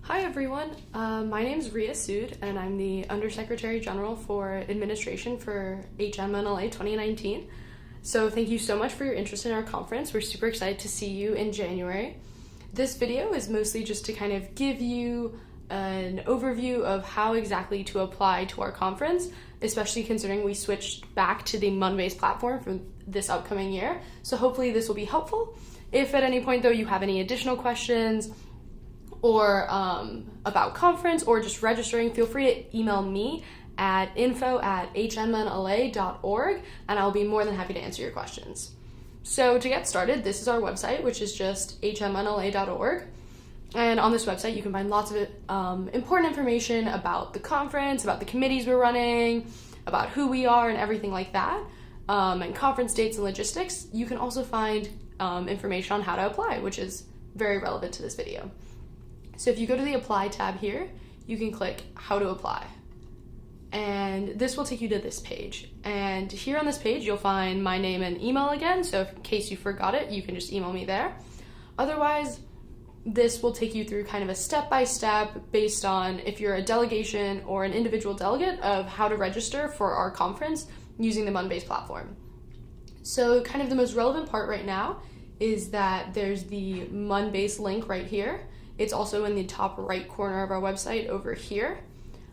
Hi everyone, my name is Ria Sood and I'm the Undersecretary General for Administration for HNMUN-LA 2019. So thank you so much for your interest in our conference. We're super excited to see you in January. This video is mostly just to kind of give you an overview of how exactly to apply to our conference, especially considering we switched back to the MUNBase platform for this upcoming year. So hopefully this will be helpful. If at any point though you have any additional questions or about conference or just registering, feel free to email me at info@hnmunla.org and I'll be more than happy to answer your questions. So to get started, this is our website, which is just hnmunla.org. And on this website, you can find lots of important information about the conference, about the committees we're running, about who we are and everything like that, and conference dates and logistics. You can also find information on how to apply, which is very relevant to this video. So if you go to the Apply tab here, you can click How to Apply. And this will take you to this page. And here on this page, you'll find my name and email again. So in case you forgot it, you can just email me there. Otherwise, this will take you through kind of a step-by-step based on if you're a delegation or an individual delegate of how to register for our conference using the MUNBase platform. So kind of the most relevant part right now is that there's the MUNBase link right here. It's also in the top right corner of our website over here,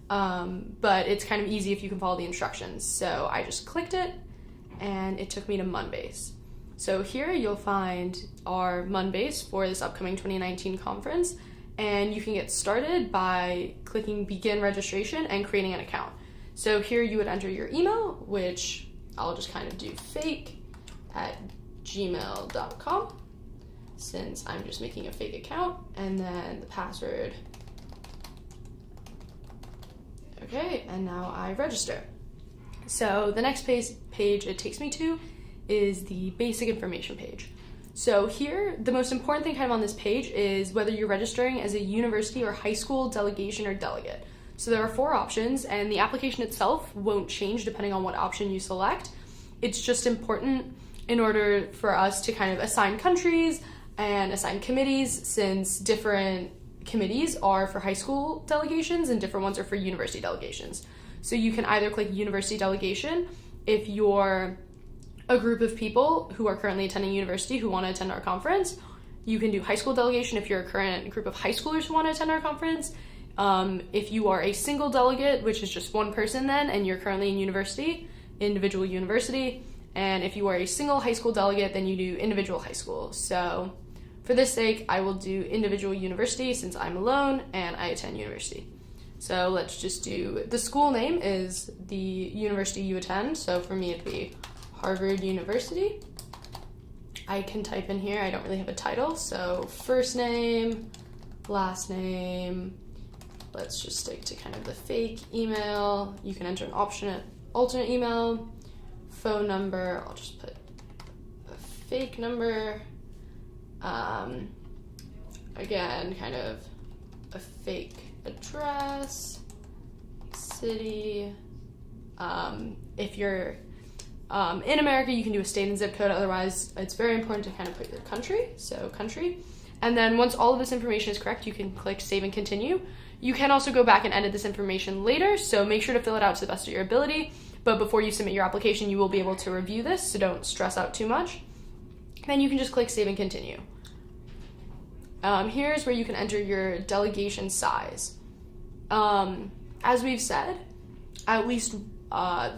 but it's kind of easy if you can follow the instructions. So I just clicked it and it took me to MUNBase. So here you'll find our MUNBase for this upcoming 2019 conference, and you can get started by clicking Begin Registration and creating an account. So here you would enter your email, which I'll just kind of do fake@gmail.com. since I'm just making a fake account, and then the password. Okay, and now I register. So the next page it takes me to is the basic information page. So here, the most important thing kind of on this page is whether you're registering as a university or high school delegation or delegate. So there are 4 options, and the application itself won't change depending on what option you select. It's just important in order for us to kind of assign countries and assign committees, since different committees are for high school delegations and different ones are for university delegations. So you can either click university delegation if you're a group of people who are currently attending university who want to attend our conference. You can do high school delegation if you're a current group of high schoolers who want to attend our conference. If you are a single delegate, which is just one person then, and you're currently in university, individual university. And if you are a single high school delegate, then you do individual high school. So for this sake, I will do individual university since I'm alone and I attend university. So let's just do, the school name is the university you attend. So for me, it'd be Harvard University. I can type in here, I don't really have a title. So first name, last name, let's just stick to kind of the fake email. You can enter an alternate email, phone number, I'll just put a fake number. Again, kind of a fake address, city. If you're in America, you can do a state and zip code. Otherwise, it's very important to kind of put your country. So country. And then once all of this information is correct, you can click Save and Continue. You can also go back and edit this information later, so make sure to fill it out to the best of your ability. But before you submit your application, you will be able to review this, so don't stress out too much. Then you can just click Save and Continue. Here's where you can enter your delegation size. As we've said, at least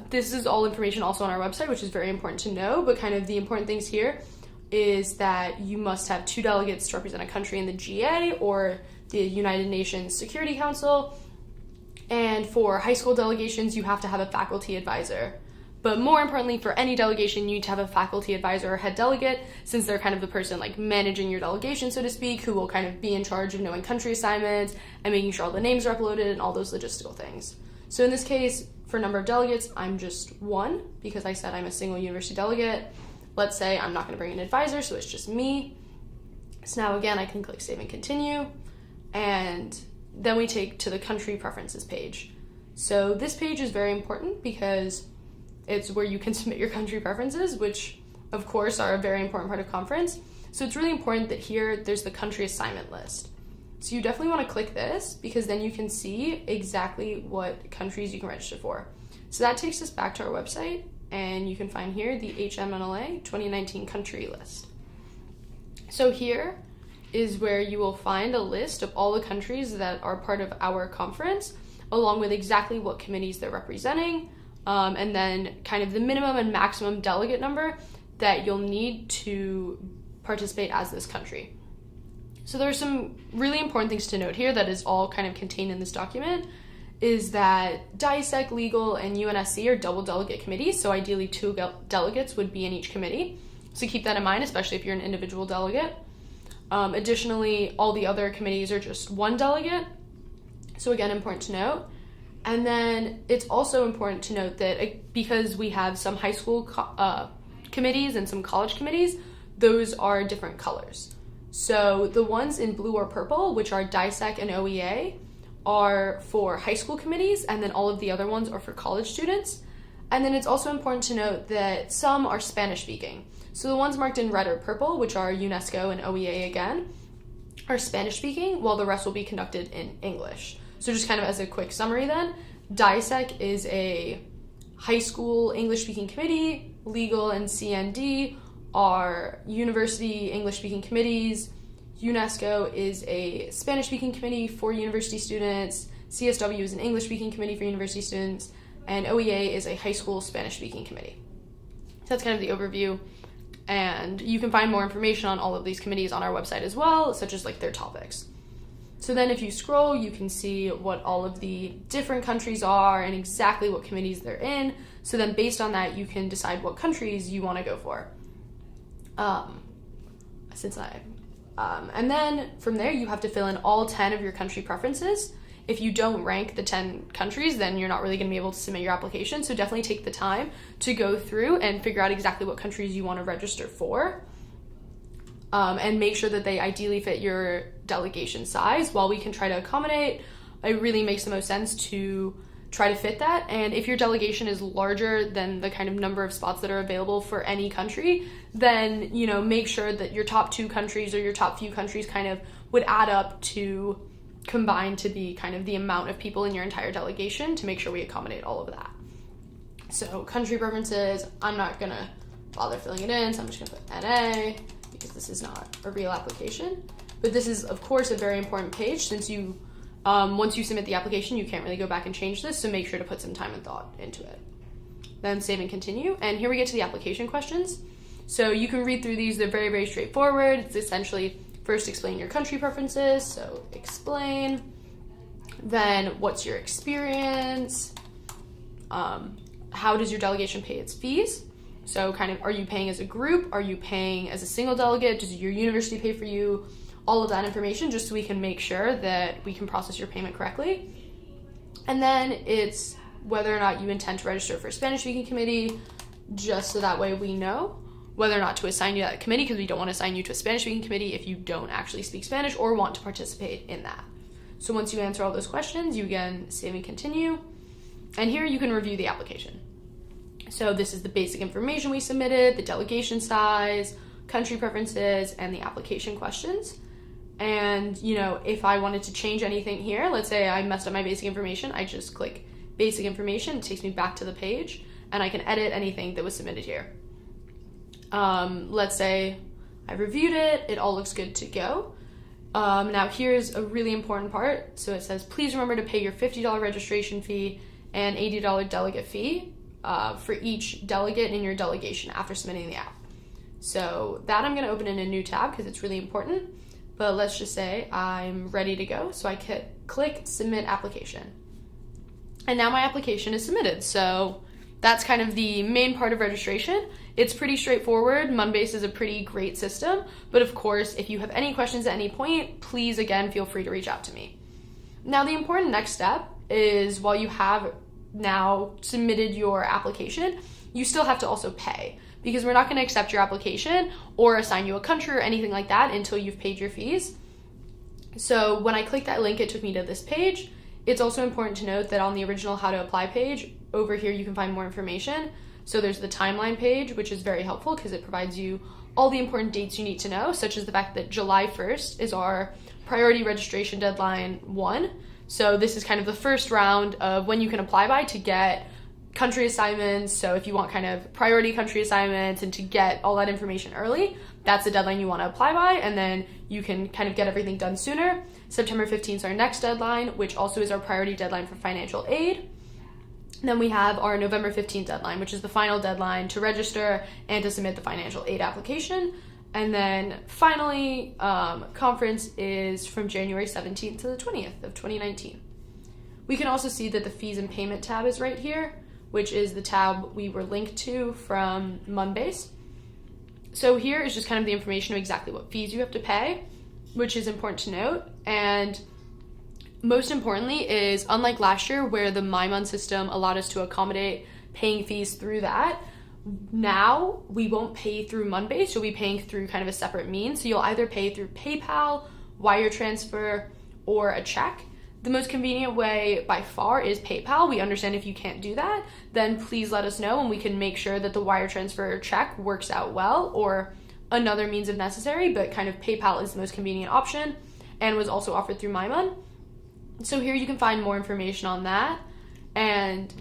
this is all information also on our website, which is very important to know, but kind of the important things here is that you must have 2 delegates to represent a country in the GA or the United Nations Security Council. And for high school delegations, you have to have a faculty advisor. But more importantly, for any delegation, you need to have a faculty advisor or head delegate, since they're kind of the person like managing your delegation, so to speak, who will kind of be in charge of knowing country assignments and making sure all the names are uploaded and all those logistical things. So in this case, for number of delegates, I'm just 1 because I said I'm a single university delegate. Let's say I'm not going to bring an advisor, so it's just me. So now again, I can click Save and Continue, and then we take to the country preferences page. So this page is very important because it's where you can submit your country preferences, which of course are a very important part of conference. So it's really important that here there's the country assignment list. So you definitely want to click this because then you can see exactly what countries you can register for. So that takes us back to our website, and you can find here the HNMUN-LA 2019 country list. So here is where you will find a list of all the countries that are part of our conference, along with exactly what committees they're representing, and then kind of the minimum and maximum delegate number that you'll need to participate as this country. So there are some really important things to note here that is all kind of contained in this document, is that DISEC, Legal, and UNSC are double delegate committees, so ideally 2 delegates would be in each committee. So keep that in mind, especially if you're an individual delegate. Additionally, all the other committees are just 1 delegate, so again, important to note. And then it's also important to note that because we have some high school committees and some college committees, those are different colors. So the ones in blue or purple, which are DISEC and OEA, are for high school committees, and then all of the other ones are for college students. And then it's also important to note that some are Spanish speaking. So the ones marked in red or purple, which are UNESCO and OEA again, are Spanish speaking, while the rest will be conducted in English. So just kind of as a quick summary then, DISEC is a high school English speaking committee, Legal and CND are university English speaking committees, UNESCO is a Spanish speaking committee for university students, CSW is an English speaking committee for university students, and OEA is a high school Spanish speaking committee. So that's kind of the overview, and you can find more information on all of these committees on our website as well, such as like their topics. So then if you scroll, you can see what all of the different countries are and exactly what committees they're in. So then based on that, you can decide what countries you want to go for. And then from there, you have to fill in all 10 of your country preferences. If you don't rank the 10 countries, then you're not really going to be able to submit your application. So definitely take the time to go through and figure out exactly what countries you want to register for. And make sure that they ideally fit your delegation size. While we can try to accommodate, it really makes the most sense to try to fit that. And if your delegation is larger than the kind of number of spots that are available for any country, then, make sure that your top 2 countries or your top few countries kind of would add up to combine to be kind of the amount of people in your entire delegation to make sure we accommodate all of that. So country preferences, I'm not gonna bother filling it in, so I'm just gonna put NA because this is not a real application. But this is, of course, a very important page since you once you submit the application, you can't really go back and change this, so make sure to put some time and thought into it. Then save and continue, and here we get to the application questions. So you can read through these, they're very, very straightforward. It's essentially first explain your country preferences, so explain. Then what's your experience? How does your delegation pay its fees? So kind of, are you paying as a group? Are you paying as a single delegate? Does your university pay for you? All of that information just so we can make sure that we can process your payment correctly. And then it's whether or not you intend to register for a Spanish speaking committee, just so that way we know whether or not to assign you that committee, because we don't want to assign you to a Spanish speaking committee if you don't actually speak Spanish or want to participate in that. So once you answer all those questions, you again save and continue. And here you can review the application. So this is the basic information we submitted, the delegation size, country preferences, and the application questions. And, if I wanted to change anything here, let's say I messed up my basic information, I just click basic information, it takes me back to the page, and I can edit anything that was submitted here. Let's say I reviewed it, it all looks good to go. Now here's a really important part. So it says, please remember to pay your $50 registration fee and $80 delegate fee for each delegate in your delegation after submitting the app. So that I'm going to open in a new tab because it's really important. But let's just say I'm ready to go. So I click submit application. And now my application is submitted. So that's kind of the main part of registration. It's pretty straightforward. MUNBase is a pretty great system. But of course, if you have any questions at any point, please again, feel free to reach out to me. Now the important next step is while you have now submitted your application, you still have to also pay. Because we're not going to accept your application or assign you a country or anything like that until you've paid your fees. So when I clicked that link, it took me to this page. It's also important to note that on the original how to apply page, over here you can find more information. So there's the timeline page, which is very helpful because it provides you all the important dates you need to know, such as the fact that July 1st is our priority registration deadline 1. So this is kind of the first round of when you can apply by to get country assignments. So if you want kind of priority country assignments and to get all that information early, that's the deadline you want to apply by, and then you can kind of get everything done sooner. September 15th is our next deadline, which also is our priority deadline for financial aid. And then we have our November 15th deadline, which is the final deadline to register and to submit the financial aid application. And then finally, conference is from January 17th to the 20th of 2019. We can also see that the fees and payment tab is right here, which is the tab we were linked to from MUNBase. So here is just kind of the information of exactly what fees you have to pay, which is important to note. And most importantly is, unlike last year where the MyMun system allowed us to accommodate paying fees through that, now we won't pay through MUNBase, you'll be paying through kind of a separate means. So you'll either pay through PayPal, wire transfer, or a check. The most convenient way by far is PayPal. We understand if you can't do that, then please let us know and we can make sure that the wire transfer or check works out well, or another means if necessary, but kind of PayPal is the most convenient option and was also offered through MyMun. So here you can find more information on that. And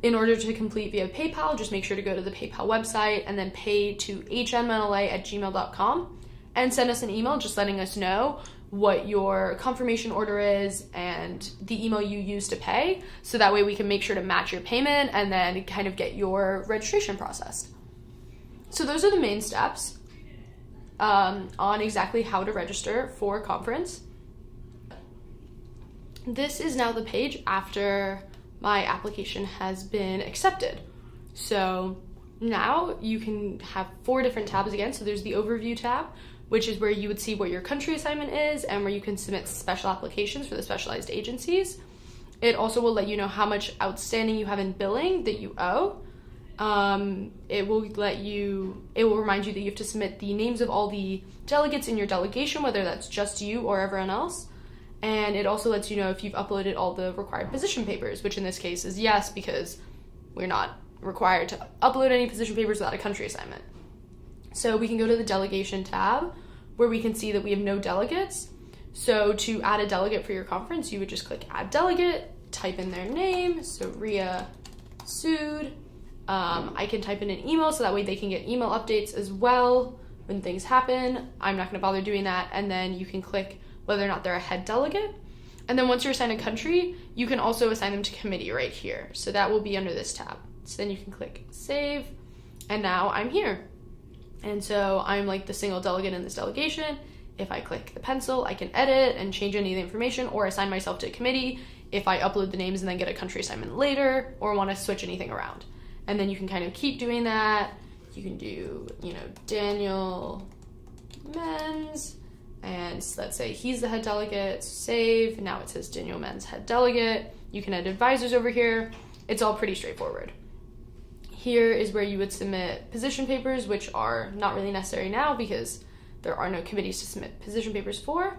in order to complete via PayPal, just make sure to go to the PayPal website and then pay to HNMUN-LA@gmail.com and send us an email just letting us know what your confirmation order is and the email you use to pay. So that way we can make sure to match your payment and then kind of get your registration processed. So those are the main steps on exactly how to register for conference. This is now the page after my application has been accepted. So now you can have 4 different tabs again. So there's the overview tab, which is where you would see what your country assignment is and where you can submit special applications for the specialized agencies. It also will let you know how much outstanding you have in billing that you owe. It will remind you that you have to submit the names of all the delegates in your delegation, whether that's just you or everyone else. And it also lets you know if you've uploaded all the required position papers, which in this case is yes, because we're not required to upload any position papers without a country assignment. So we can go to the delegation tab where we can see that we have no delegates. So to add a delegate for your conference, you would just click add delegate, type in their name, so Ria Sood. I can type in an email so that way they can get email updates as well when things happen. I'm not going to bother doing that. And then you can click whether or not they're a head delegate. And then once you're assigned a country, you can also assign them to committee right here. So that will be under this tab. So then you can click save, and now I'm here. And so I'm like the single delegate in this delegation. If I click the pencil, I can edit and change any of the information or assign myself to a committee if I upload the names and then get a country assignment later or want to switch anything around. And then you can kind of keep doing that. You can do, Daniel Menz, and let's say he's the head delegate, save, now it says Daniel Menz head delegate. You can add advisors over here. It's all pretty straightforward. Here is where you would submit position papers, which are not really necessary now because there are no committees to submit position papers for.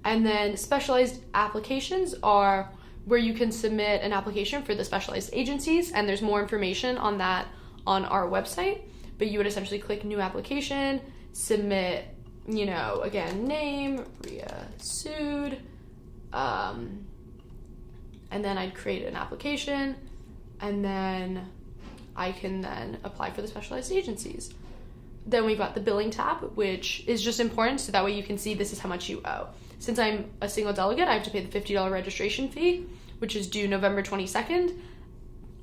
And then specialized applications are where you can submit an application for the specialized agencies, and there's more information on that on our website. But you would essentially click new application, submit, again, name, Ria Sood, and then I'd create an application, and then I can then apply for the specialized agencies. Then we've got the billing tab, which is just important so that way you can see this is how much you owe. Since I'm a single delegate, I have to pay the $50 registration fee, which is due November 22nd.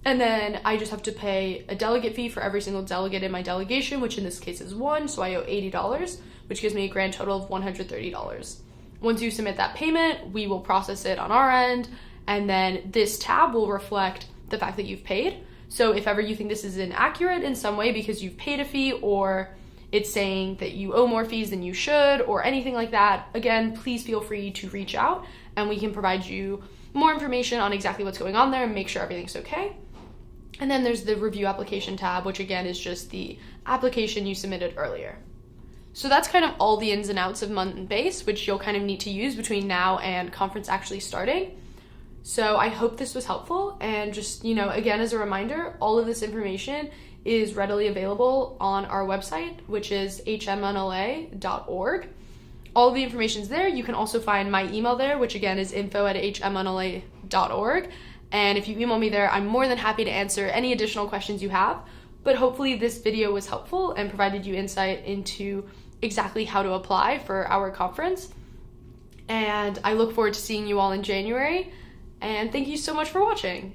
And then I just have to pay a delegate fee for every single delegate in my delegation, which in this case is 1, so I owe $80, which gives me a grand total of $130. Once you submit that payment, we will process it on our end, and then this tab will reflect the fact that you've paid. So if ever you think this is inaccurate in some way because you've paid a fee or it's saying that you owe more fees than you should or anything like that, again, please feel free to reach out and we can provide you more information on exactly what's going on there and make sure everything's okay. And then there's the review application tab, which again is just the application you submitted earlier. So that's kind of all the ins and outs of MUNBase, which you'll kind of need to use between now and conference actually starting. So I hope this was helpful, and just, again, as a reminder, all of this information is readily available on our website, which is HNMUN-LA.org. All of the information is there. You can also find my email there, which again is info@HNMUN-LA.org. And if you email me there, I'm more than happy to answer any additional questions you have. But hopefully this video was helpful and provided you insight into exactly how to apply for our conference. And I look forward to seeing you all in January. And thank you so much for watching.